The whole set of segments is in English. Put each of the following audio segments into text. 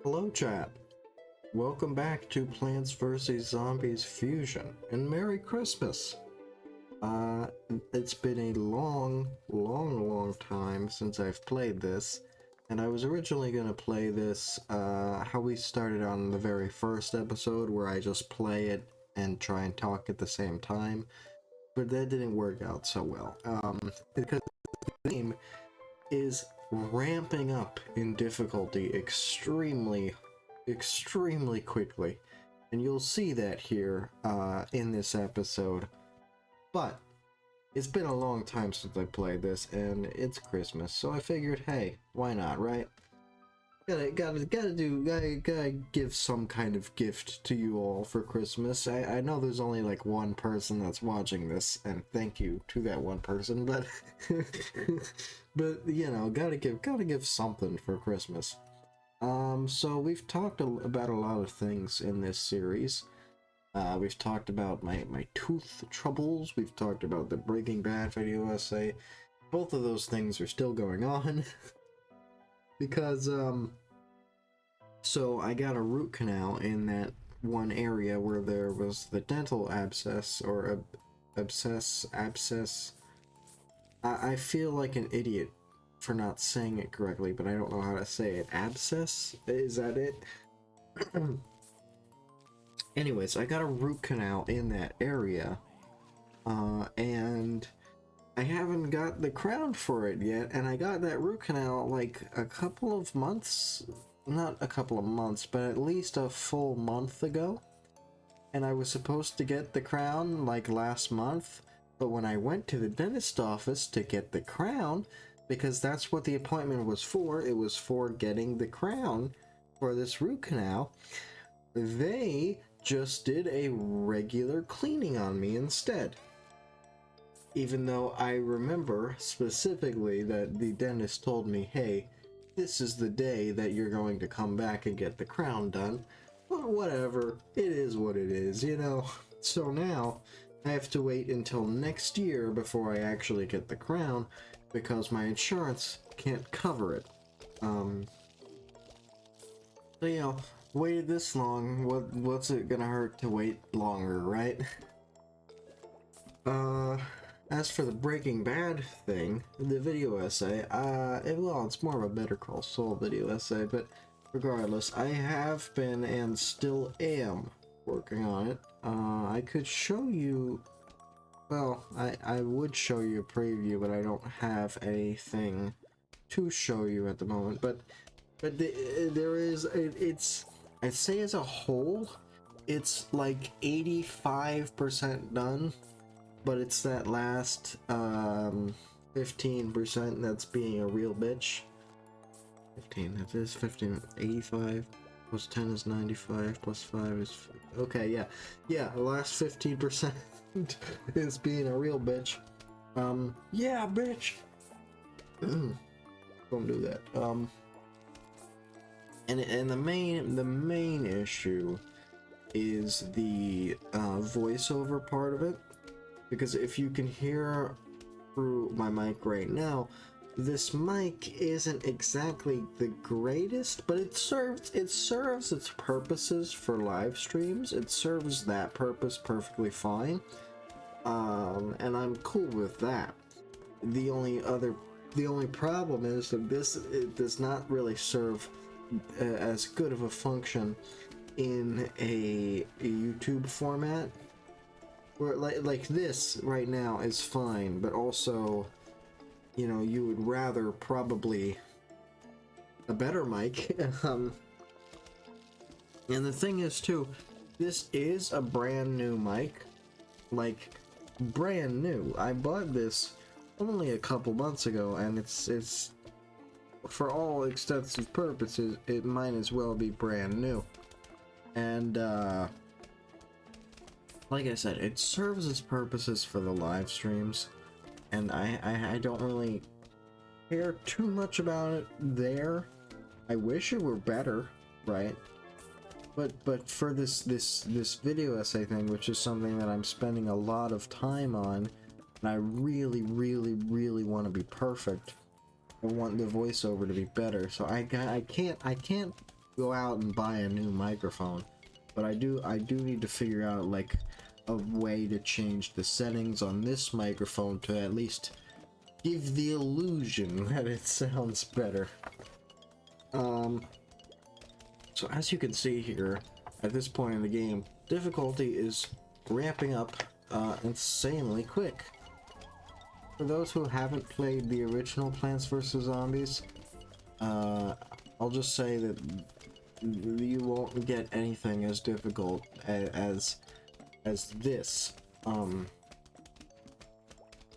Hello chat, welcome back to Plants vs. Zombies Fusion, and Merry Christmas! It's been a long time since I've played this, and I was originally going to play this, how we started on the very first episode, where I just play it and try and talk at the same time, but that didn't work out so well, because the game is ramping up in difficulty extremely quickly, and you'll see that here in this episode. But it's been a long time since I played this, and it's Christmas, so I figured, hey, why not, right? Gotta give some kind of gift to you all for Christmas. I know there's only like one person that's watching this, and thank you to that one person, but but you know, gotta give something for Christmas. So we've talked about a lot of things in this series. We've talked about my tooth troubles. We've talked about the Breaking Bad video essay. Both of those things are still going on. Because, so I got a root canal in that one area where there was the dental abscess, or abscess. I feel like an idiot for not saying it correctly, but I don't know how to say it. Abscess? Is that it? Anyways, I got a root canal in that area, and I haven't got the crown for it yet, and I got that root canal like a couple of months, not a couple of months, but at least a full month ago, and I was supposed to get the crown like last month, but when I went to the dentist office to get the crown, because that's what the appointment was for, it was for getting the crown for this root canal, they just did a regular cleaning on me instead. Even though I remember specifically that the dentist told me, hey, this is the day that you're going to come back and get the crown done. Well, whatever, it is what it is, you know. So now I have to wait until next year before I actually get the crown, because my insurance can't cover it. So, you know, waited this long, what's it gonna hurt to wait longer, right? As for the Breaking Bad thing, the video essay, well, it's more of a Better Call Saul video essay, but regardless, I have been and still am working on it. I could show you, well, I would show you a preview, but I don't have anything to show you at the moment, but there is, it's, I'd say as a whole, it's like 85% done. But it's that last 15% that's being a real bitch. 15, that is 15, 85 plus 10 is 95 plus 5 is... Okay, yeah, the last 15% is being a real bitch. Yeah, bitch! Don't do that. And the main issue is the voiceover part of it. Because if you can hear through my mic right now, this mic isn't exactly the greatest, but it serves its purposes for live streams. It serves that purpose perfectly fine, and I'm cool with that. The only problem is that it does not really serve as good of a function in a YouTube format. Where like this right now is fine, but also, you know, you would rather probably a better mic. And the thing is too, this is a brand new mic, like brand new. I bought this only a couple months ago, and it's for all extensive purposes, it might as well be brand new. And like I said, it serves its purposes for the live streams, and I don't really care too much about it there. I wish it were better, right? But for this video essay thing, which is something that I'm spending a lot of time on, and I really want to be perfect. I want the voiceover to be better, so I can't go out and buy a new microphone. But I do need to figure out like a way to change the settings on this microphone to at least give the illusion that it sounds better. So as you can see here, at this point in the game, difficulty is ramping up insanely quick. For those who haven't played the original Plants vs. Zombies, I'll just say that you won't get anything as difficult as this. The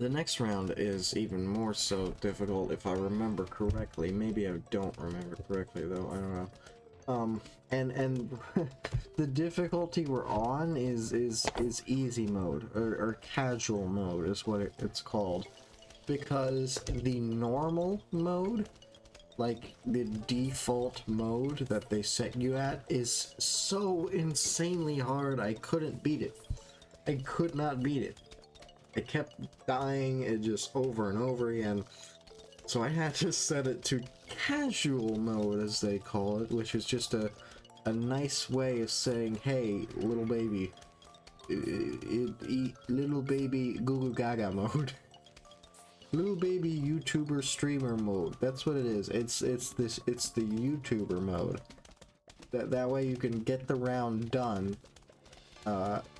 next round is even more so difficult if I remember correctly. Maybe I don't remember correctly though, I don't know. And the difficulty we're on is easy mode, or casual mode is what it's called. Because the normal mode, like the default mode that they set you at, is so insanely hard I couldn't beat it. I could not beat it. I kept dying it just over and over again. So I had to set it to casual mode, as they call it, which is just a nice way of saying, hey, little baby, little baby Goo Goo Gaga mode. Little baby YouTuber streamer mode. That's what it is. It's the YouTuber mode. That way you can get the round done,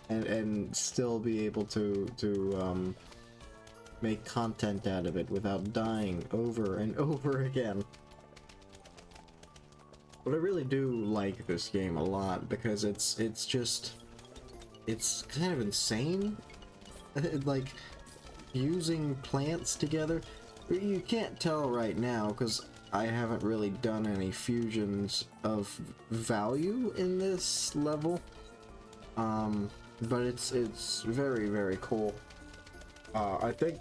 and still be able to make content out of it without dying over and over again. But I really do like this game a lot because it's kind of insane. Like, using plants together. You can't tell right now because I haven't really done any fusions of value in this level. But it's very, very cool. I think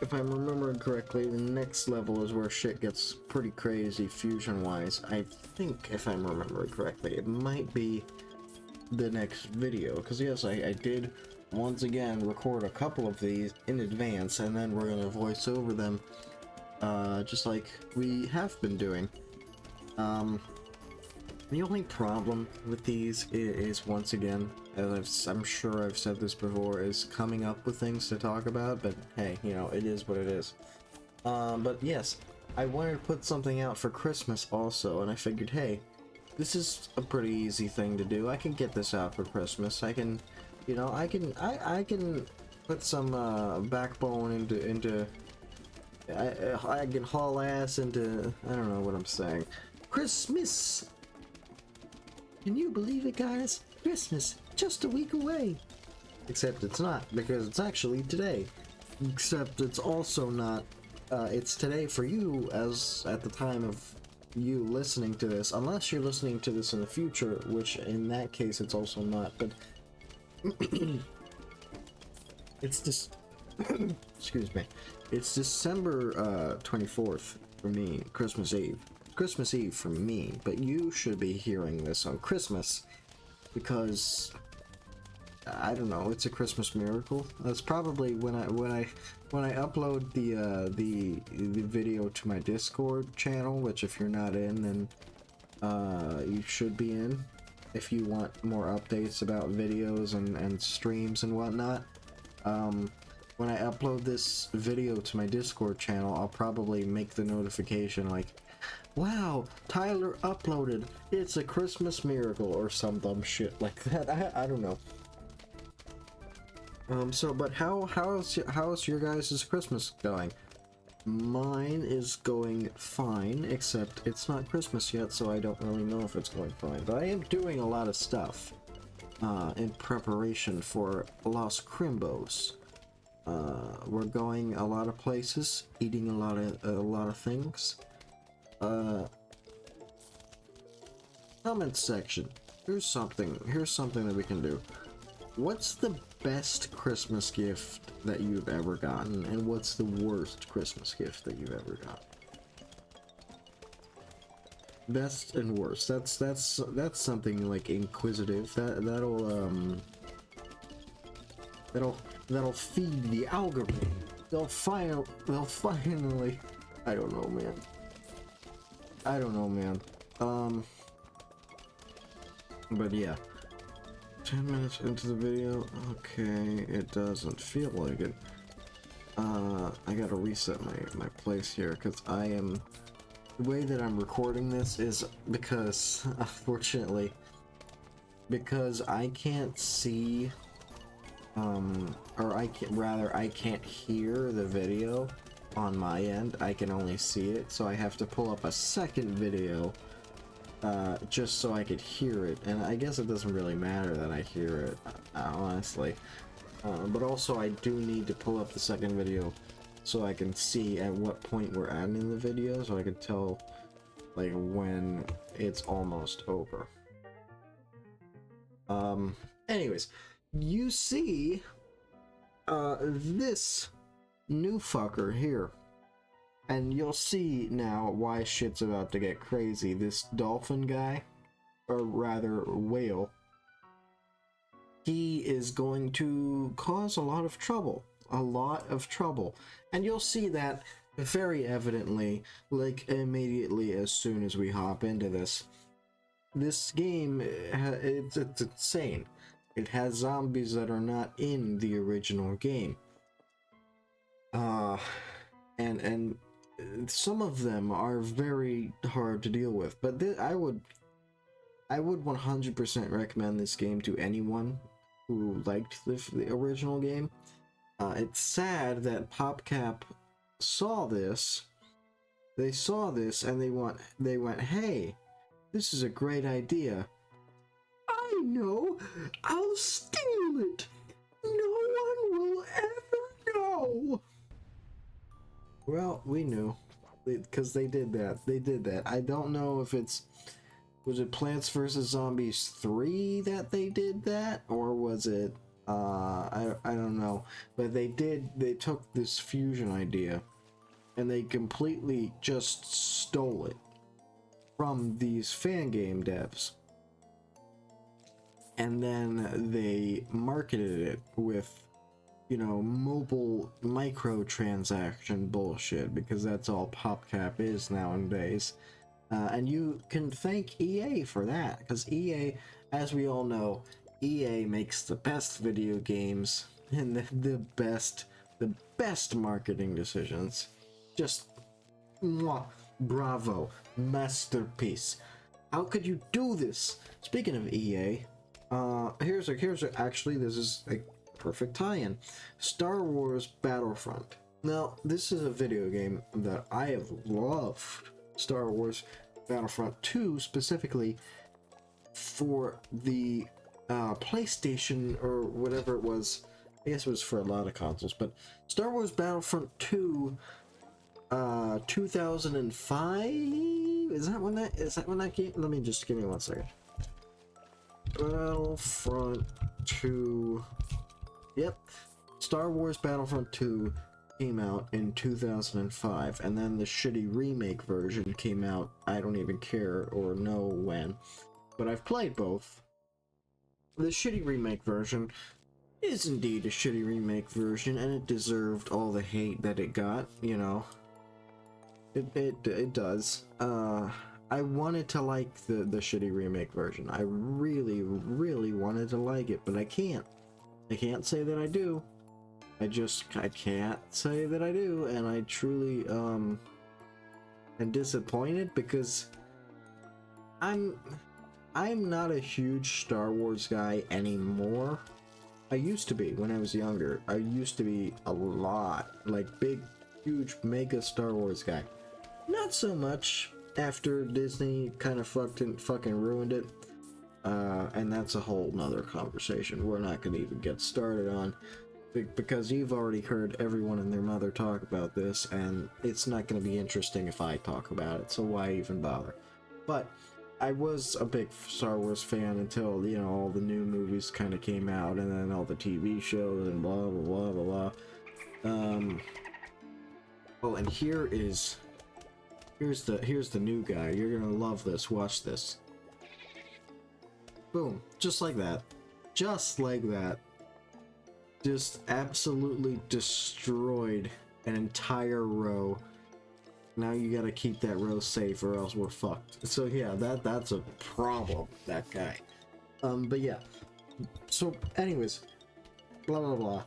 if I'm remembering correctly, the next level is where shit gets pretty crazy fusion-wise. I think if I'm remembering correctly, it might be the next video. Because yes, I did once again record a couple of these in advance, and then we're gonna voice over them, just like we have been doing. The only problem with these is once again, as I'm sure I've said this before, is coming up with things to talk about, but hey, you know, it is what it is. But yes, I wanted to put something out for Christmas also, and I figured, hey, this is a pretty easy thing to do. I can get this out for Christmas. I can, you know, I can put some backbone into I can haul ass into, I don't know what I'm saying. Christmas! Can you believe it, guys? Christmas, just a week away. Except it's not, because it's actually today. Except it's also not, it's today for you as at the time of you listening to this, unless you're listening to this in the future, which in that case it's also not, but it's just, excuse me, it's December 24th for me, Christmas Eve. Christmas Eve for me, but you should be hearing this on Christmas, because I don't know, it's a Christmas miracle. That's probably when I upload the video to my Discord channel, which if you're not in, then you should be in if you want more updates about videos and streams and whatnot. When I upload this video to my Discord channel, I'll probably make the notification like, wow, Tyler uploaded, it's a Christmas miracle, or some dumb shit like that. I don't know. So, but how's your guys' Christmas going? Mine is going fine, except it's not Christmas yet, so I don't really know if it's going fine. But I am doing a lot of stuff in preparation for Los Crimbos. We're going a lot of places, eating a lot of things. Comment section. Here's something that we can do. What's the best Christmas gift that you've ever gotten, and what's the worst Christmas gift that you've ever gotten? Best and worst. That's something like inquisitive. That'll feed the algorithm. They'll finally. I don't know, man. But yeah, 10 minutes into the video. Okay, it doesn't feel like it. I gotta reset my place here because the way that I'm recording this is because, unfortunately, because I can't see, or I can't hear the video on my end. I can only see it, so I have to pull up a second video, just so I could hear it. And I guess it doesn't really matter that I hear it, honestly. But also I do need to pull up the second video so I can see at what point we're at in the video, so I can tell, like, when it's almost over. Anyways, you see, this new fucker here, and you'll see now why shit's about to get crazy. This dolphin guy, or rather whale, he is going to cause a lot of trouble, and you'll see that very evidently, like, immediately as soon as we hop into this. This game, it's insane. It has zombies that are not in the original game. And some of them are very hard to deal with, but I would 100% recommend this game to anyone who liked the original game. It's sad that PopCap saw this. They saw this and they went, hey, this is a great idea. I know, I'll steal it. No one will ever know. Well, we knew, because they did that. I don't know if was it Plants vs. Zombies 3 that they did that, or was it, I don't know. But they took this fusion idea, and they completely just stole it from these fan game devs. And then they marketed it with, you know, mobile microtransaction bullshit, because that's all PopCap is nowadays. And you can thank EA for that, because EA, as we all know, EA makes the best video games and the best marketing decisions. Just, mwah, bravo, masterpiece. How could you do this? Speaking of EA, actually, this is a perfect tie-in. Star Wars Battlefront. Now, this is a video game that I have loved. Star Wars Battlefront 2 specifically for the PlayStation, or whatever it was. I guess it was for a lot of consoles, but Star Wars Battlefront 2 2005? Is that when that came? Let me just, give me 1 second. Battlefront 2. Yep. Star Wars Battlefront 2 came out in 2005, and then the shitty remake version came out, I don't even care or know when, but I've played both. The shitty remake version is indeed a shitty remake version, and it deserved all the hate that it got, you know. It does. I wanted to like the shitty remake version. I really wanted to like it, but I can't. I can't say that I do. I can't say that I do, and I truly am disappointed, because I'm not a huge Star Wars guy anymore. I used to be when I was younger. I used to be a lot, like, big, huge, mega Star Wars guy. Not so much after Disney kind of fucking ruined it. And that's a whole nother conversation we're not gonna even get started on, because you've already heard everyone and their mother talk about this, and it's not gonna be interesting if I talk about it, so why even bother? But I was a big Star Wars fan until, you know, all the new movies kind of came out, and then all the TV shows and blah blah blah blah blah. Oh, and here's the new guy. You're gonna love this. Watch this. Boom, just like that. Just like that. Just absolutely destroyed an entire row. Now you gotta keep that row safe, or else we're fucked. So yeah, that's a problem, that guy. But yeah. So, anyways, blah blah blah.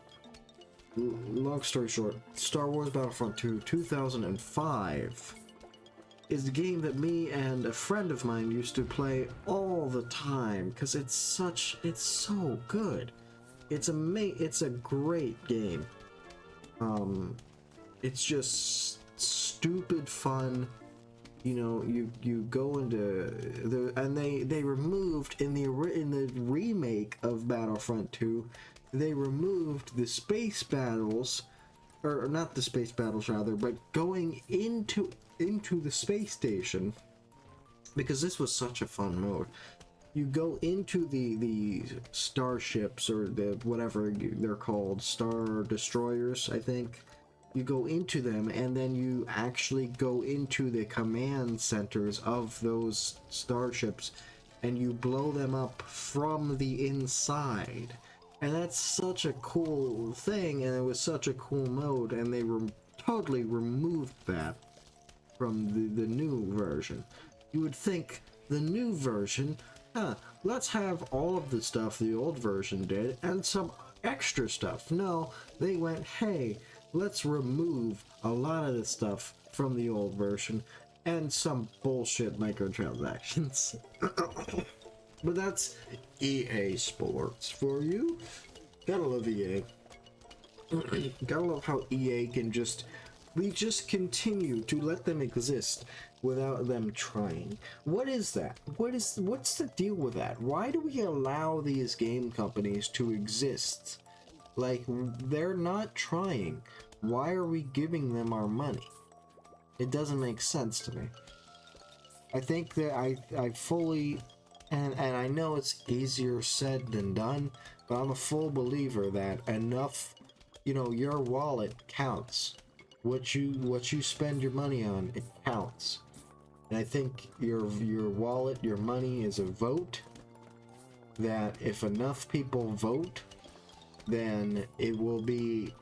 Long story short, Star Wars Battlefront 2 2005 is the game that me and a friend of mine used to play all the time because it's so good. It's a great game. It's just stupid fun. You know, you go into they removed in the remake of Battlefront 2, they removed the space battles, or not the space battles rather, but going into the space station, because this was such a fun mode. You go into the starships, or the whatever they're called, star destroyers, I think. You go into them, and then you actually go into the command centers of those starships, and you blow them up from the inside. And that's such a cool thing, and it was such a cool mode, and they totally removed that from the new version. You would think the new version, let's have all of the stuff the old version did, and some extra stuff. No, they went, hey, let's remove a lot of the stuff from the old version and some bullshit microtransactions. But that's EA Sports for you. Gotta love EA. Gotta love how EA can we just continue to let them exist without them trying. What is that? What's the deal with that? Why do we allow these game companies to exist? Like, they're not trying. Why are we giving them our money? It doesn't make sense to me. I think that I fully, and I know it's easier said than done, but I'm a full believer that enough, your wallet counts. What you spend your money on, it counts. And I think your wallet, your money is a vote, that if enough people vote, then it will be,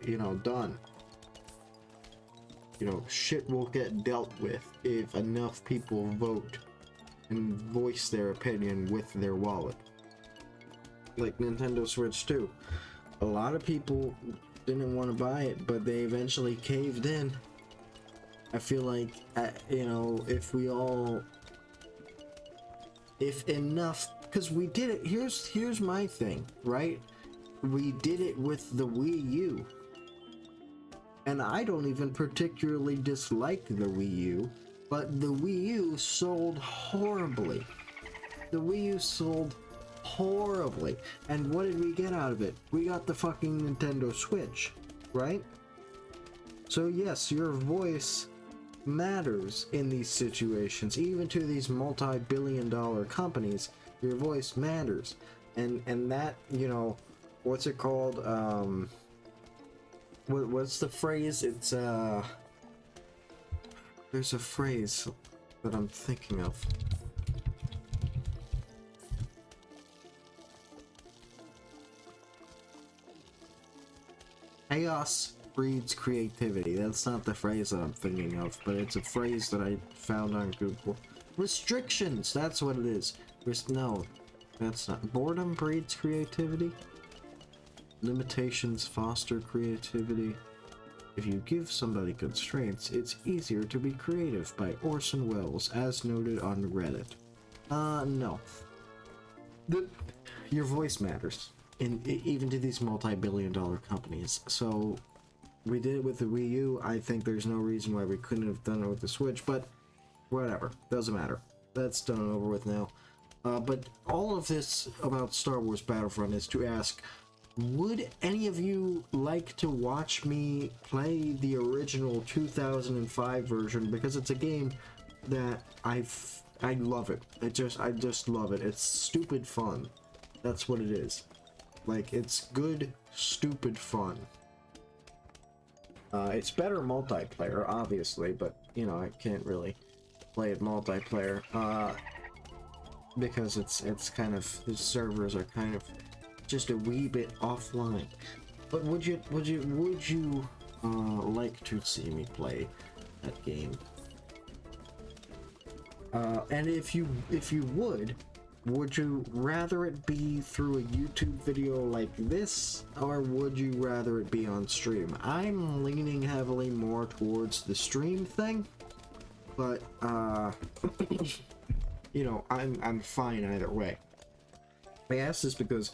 done. Shit will get dealt with if enough people vote and voice their opinion with their wallet. Like Nintendo Switch 2. A lot of people didn't want to buy it, but they eventually caved in. I feel like, if enough, because we did it, here's my thing, right? We did it with the Wii U. And I don't even particularly dislike the Wii U, but the Wii U sold horribly. The Wii U sold horribly. And what did we get out of it? We got the fucking Nintendo Switch, right? So yes, your voice matters in these situations. Even to these multi-billion-dollar companies, your voice matters. And that, what's it called? What's the phrase? It's there's a phrase that I'm thinking of. Chaos breeds creativity. That's not the phrase that I'm thinking of, but it's a phrase that I found on Google. Restrictions, that's what it is. No, that's not. Boredom breeds creativity. Limitations foster creativity. If you give somebody constraints, it's easier to be creative, by Orson Welles, as noted on Reddit. No. Your voice matters, even to these multi-billion-dollar companies. So, we did it with the Wii U. I think there's no reason why we couldn't have done it with the Switch, but whatever. Doesn't matter. That's done and over with now. But all of this about Star Wars Battlefront is to ask, would any of you like to watch me play the original 2005 version? Because it's a game that I love it. I just love it. It's stupid fun. That's what it is. Like, it's good, stupid fun. It's better multiplayer, obviously, but, I can't really play it multiplayer, because it's kind of, the servers are kind of just a wee bit offline. But would you like to see me play that game? And if you would, Would you rather it be through a YouTube video like this, or would you rather it be on stream? I'm leaning heavily more towards the stream thing, but you know, I'm fine either way. I asked this because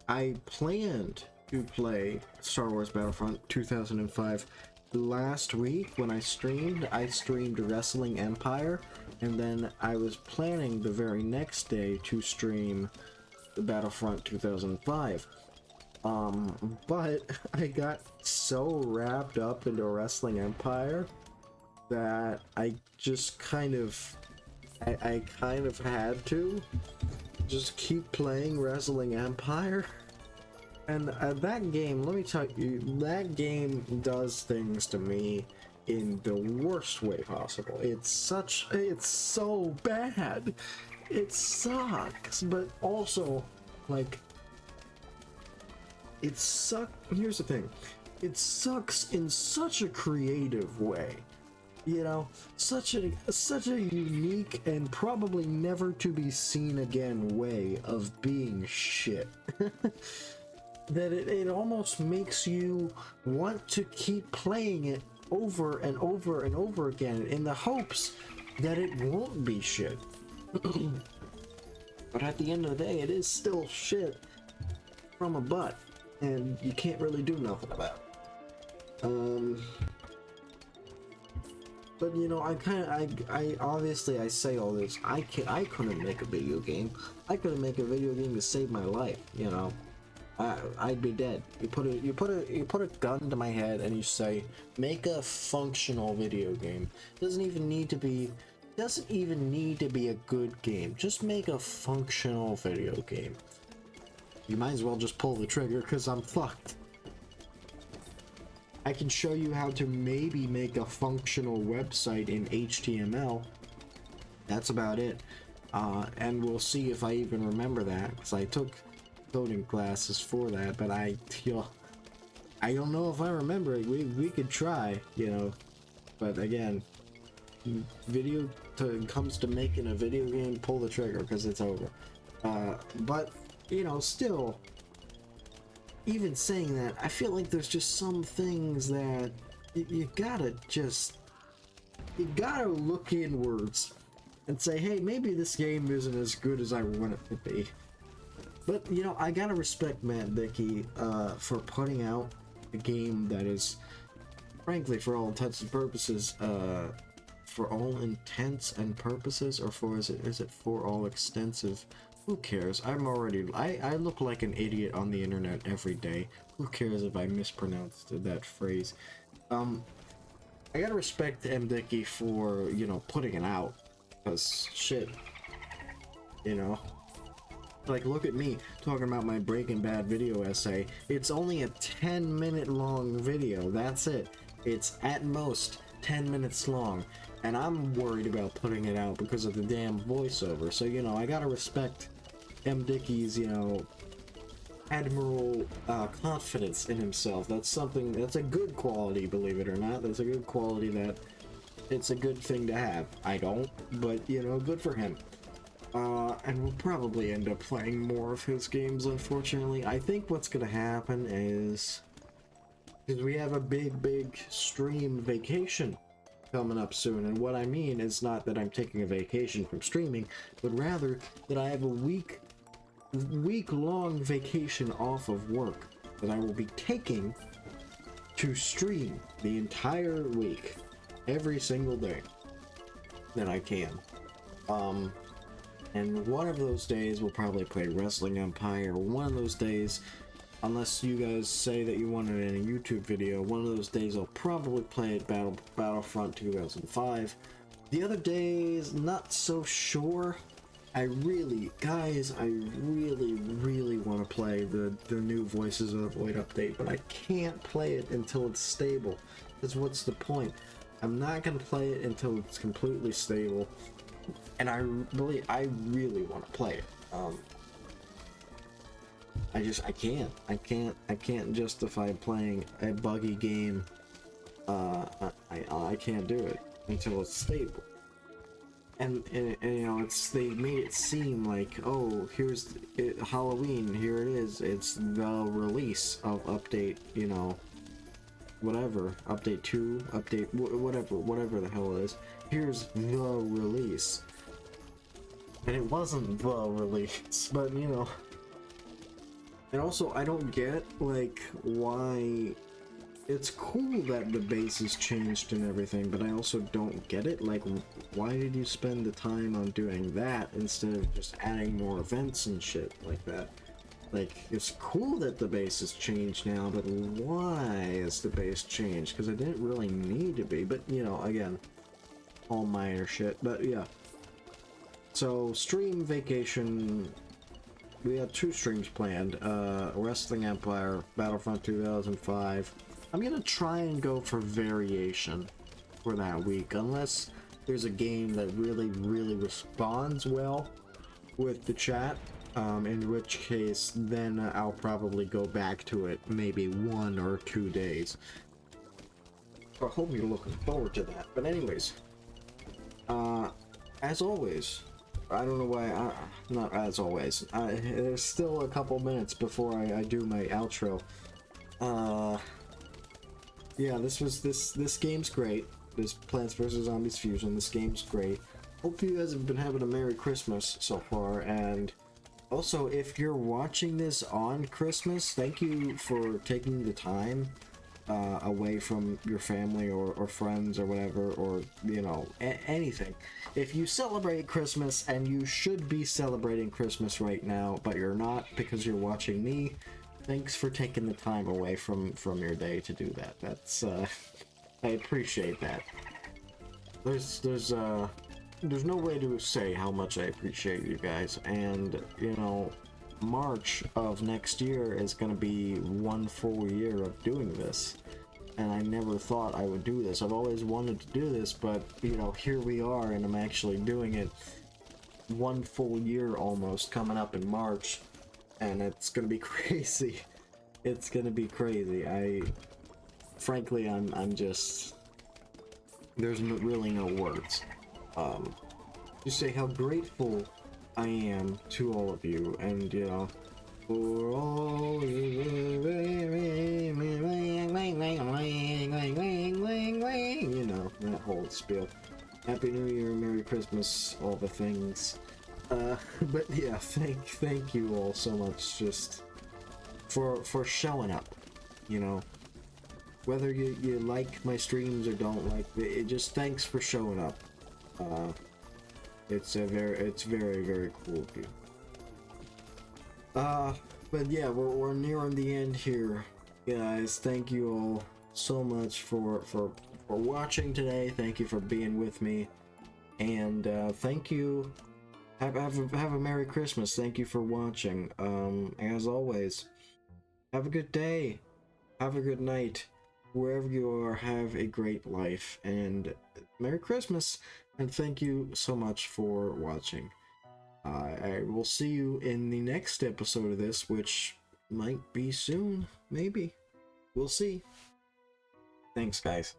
I planned to play Star Wars Battlefront 2005 last week when I streamed. I streamed Wrestling Empire, and then I was planning the very next day to stream Battlefront 2005. But I got so wrapped up into Wrestling Empire that I just kind of I kind of had to just keep playing Wrestling Empire. And that game, let me tell you, that game does things to me in the worst way possible. It's so bad. It sucks, but also, like, here's the thing. It sucks in such a creative way. You know, such a unique and probably never to be seen again way of being shit. That it almost makes you want to keep playing it over and over and over again in the hopes that it won't be shit. But at the end of the day, it is still shit from a butt, and you can't really do nothing about it. But you know, I obviously I say all this. I couldn't make a video game. I couldn't make a video game to save my life. You know, I'd be dead. You put a gun to my head and you say, make a functional video game. Doesn't even need to be a good game. Just make a functional video game. You might as well just pull the trigger, because I'm fucked. I can show you how to maybe make a functional website in HTML. That's about it. And we'll see if I even remember that, because I took coding classes for that, but I don't know if I remember it. We could try, you know. But again, comes to making a video game, pull the trigger, because it's over. But, you know, still, even saying that, I feel like there's just some things that you gotta look inwards and say, hey, maybe this game isn't as good as I want it to be. But, you know, I gotta respect Matt Dickey for putting out a game that is, frankly, for all intents and purposes, or is it for all extensive? Who cares? I look like an idiot on the internet every day. Who cares if I mispronounced that phrase? I gotta respect M. Dickey for, you know, putting it out. Because, shit. You know? Like, look at me talking about my Breaking Bad video essay. It's only a 10-minute long video. That's it. It's at most 10 minutes long. And I'm worried about putting it out because of the damn voiceover. So, you know, I gotta respect M. Dickey's, you know, admiral confidence in himself. That's a good quality, believe it or not. That's a good quality that it's a good thing to have. I don't, but, you know, good for him. And we'll probably end up playing more of his games, unfortunately. I think what's gonna happen is we have a big stream vacation coming up soon, and what I mean is not that I'm taking a vacation from streaming, but rather that I have a week-long vacation off of work that I will be taking to stream the entire week, every single day that I can. And one of those days we'll probably play Wrestling Empire. One of those days, unless you guys say that you want it in a YouTube video, one of those days I'll probably play it Battlefront 2005. The other days, not so sure. I really want to play the new Voices of the Void update, but I can't play it until it's stable. Because what's the point? I'm not going to play it until it's completely stable. And I really want to play it. I can't justify playing a buggy game. I can't do it until it's stable. and you know, they made it seem like, oh, here's Halloween, here it is, it's the release of update, you know, whatever, update 2, update whatever the hell it is, here's the release. And it wasn't the release, but you know. And also, I don't get, like, why. It's cool that the base has changed and everything, but I also don't get it. Like, why did you spend the time on doing that instead of just adding more events and shit like that? Like, it's cool that the base has changed now, but why is the base changed? Because it didn't really need to be, but, you know, again, all minor shit, but yeah. So, stream vacation, we have 2 streams planned, Wrestling Empire, Battlefront 2005. I'm gonna try and go for variation for that week, unless there's a game that really responds well with the chat, in which case then I'll probably go back to it maybe 1 or 2 days. So I hope you're looking forward to that. But anyways, as always, I don't know why, not as always, there's still a couple minutes before I do my outro. Yeah, this game's great. This Plants vs. Zombies Fusion, this game's great. Hope you guys have been having a Merry Christmas so far, and also, if you're watching this on Christmas, thank you for taking the time away from your family or friends or whatever, or, you know, anything. If you celebrate Christmas, and you should be celebrating Christmas right now, but you're not because you're watching me, thanks for taking the time away from your day to do that. That's, I appreciate that. There's no way to say how much I appreciate you guys, and, you know, March of next year is gonna be 1 full year of doing this, and I never thought I would do this. I've always wanted to do this, but, you know, here we are, and I'm actually doing it 1 full year almost, coming up in March, and it's gonna be crazy. It's gonna be crazy. Frankly, I'm just, there's really no words. Just say how grateful I am to all of you, and, you know, for all you know, that whole spiel. Happy New Year, Merry Christmas, all the things. But yeah, thank you all so much, just for showing up, you know. Whether you like my streams or don't like it, just thanks for showing up. It's very cool of you. But yeah, we're nearing the end here, guys. Thank you all so much for watching today. Thank you for being with me, and thank you. Have a Merry Christmas. Thank you for watching. As always, have a good day. Have a good night. Wherever you are, have a great life, and Merry Christmas, and thank you so much for watching. I will see you in the next episode of this, which might be soon, maybe. We'll see. Thanks, guys.